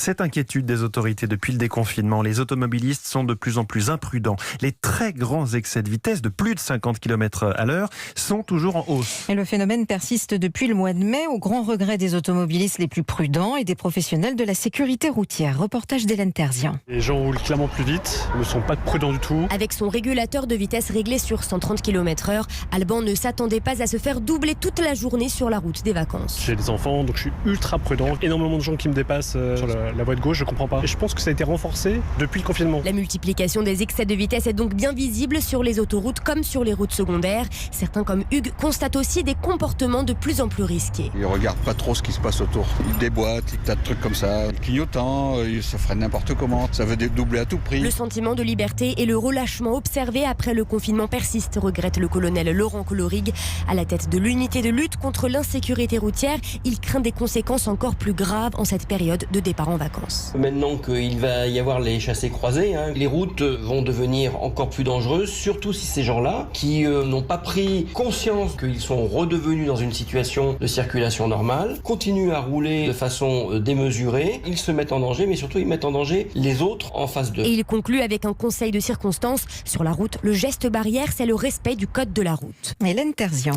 Cette inquiétude des autorités depuis le déconfinement, les automobilistes sont de plus en plus imprudents. Les très grands excès de vitesse de plus de 50 km à l'heure sont toujours en hausse. Et le phénomène persiste depuis le mois de mai, au grand regret des automobilistes les plus prudents et des professionnels de la sécurité routière. Reportage d'Hélène Terzian. Les gens roulent clairement plus vite, ne sont pas prudents du tout. Avec son régulateur de vitesse réglé sur 130 km/h, Alban ne s'attendait pas à se faire doubler toute la journée sur la route des vacances. J'ai des enfants, donc je suis ultra prudent. Énormément de gens qui me dépassent sur la voie de gauche, je comprends pas. Et je pense que ça a été renforcé depuis le confinement. La multiplication des excès de vitesse est donc bien visible sur les autoroutes comme sur les routes secondaires. Certains comme Hugues constatent aussi des comportements de plus en plus risqués. Ils regardent pas trop ce qui se passe autour. Ils déboîtent, tas de trucs comme ça. Clignotant, ça ferait n'importe comment. Ça veut doubler à tout prix. Le sentiment de liberté et le relâchement observé après le confinement persiste, regrette le colonel Laurent Colorig. À la tête de l'unité de lutte contre l'insécurité routière, il craint des conséquences encore plus graves en cette période de départ en vacances. Maintenant qu'il va y avoir les chassés-croisés, les routes vont devenir encore plus dangereuses, surtout si ces gens-là, qui n'ont pas pris conscience qu'ils sont redevenus dans une situation de circulation normale, continuent à rouler de façon démesurée, ils se mettent en danger, mais surtout ils mettent en danger les autres en face d'eux. Et il conclut avec un conseil de circonstance. Sur la route, le geste barrière, c'est le respect du code de la route. Hélène Terzian.